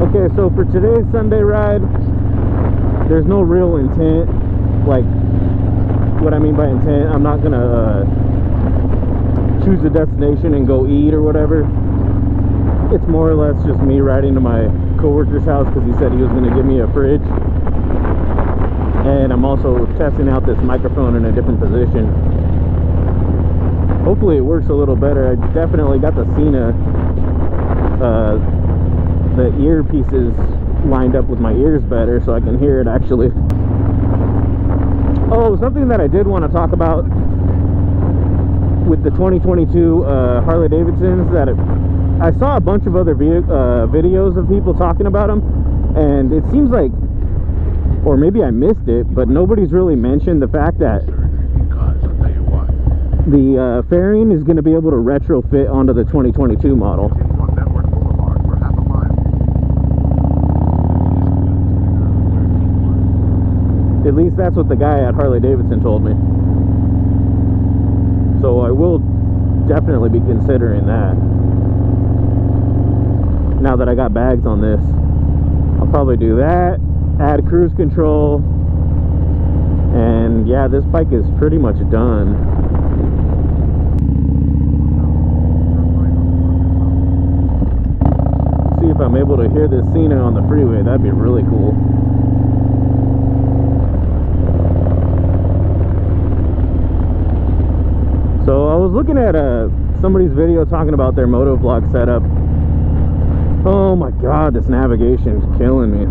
Okay, so for today's Sunday ride, there's no real intent. Like, what I mean by intent, I'm not gonna choose a destination and go eat or whatever. It's more or less just me riding to my coworker's house because he said he was gonna give me a fridge. And I'm also testing out this microphone in a different position. Hopefully it works a little better. I definitely got the Cena, the earpieces lined up with my ears better so I can hear it actually. Oh, something that I did want to talk about with the 2022 Harley Davidsons, that I saw a bunch of other videos of people talking about them, and it seems like, or maybe I missed it, but nobody's really mentioned the fact that the fairing is going to be able to retrofit onto the 2022 model. At least that's what the guy at Harley Davidson told me. So I will definitely be considering that. Now that I got bags on this, I'll probably do that, add cruise control, and yeah, this bike is pretty much done. See if I'm able to hear this Cena on the freeway. That'd be really cool. So I was looking at somebody's video talking about their motovlog setup. Oh my god, this navigation is killing me.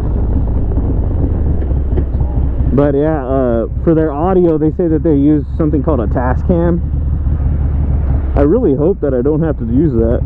But yeah, for their audio, they say that they use something called a Tascam. I really hope that I don't have to use that.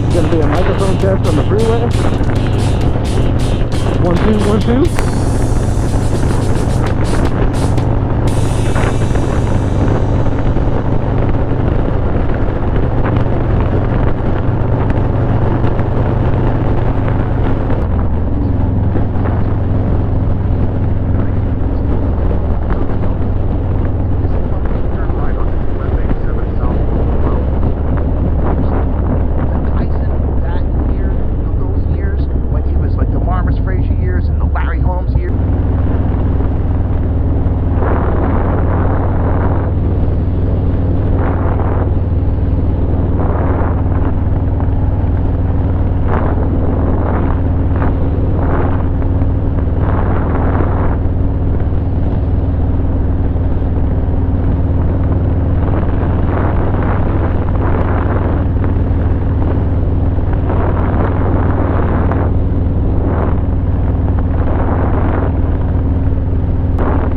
It's gonna be a microphone test on the freeway. 1 2 1 2.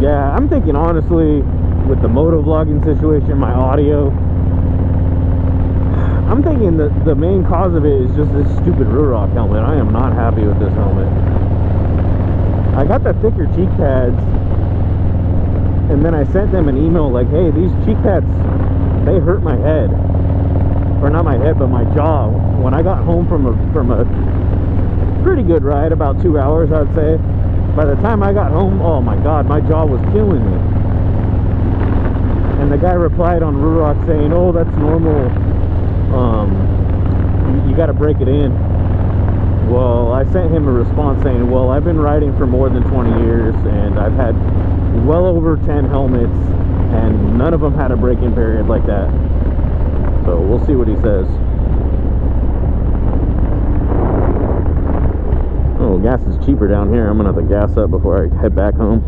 Yeah, I'm thinking honestly, with the moto vlogging situation, my audio, I'm thinking that the main cause of it is just this stupid Ruroc helmet. I am not happy with this helmet. I got the thicker cheek pads, and then I sent them an email like, hey, these cheek pads, they hurt my head. Or not my head, but my jaw. When I got home from a pretty good ride, about 2 hours, I'd say. By the time I got home, oh my god, my jaw was killing me. And the guy replied on Ruroc saying, oh, that's normal. You gotta break it in. Well, I sent him a response saying, well, I've been riding for more than 20 years and I've had well over 10 helmets and none of them had a break-in period like that. So we'll see what he says. Oh, gas is cheaper down here. I'm gonna have to gas up before I head back home.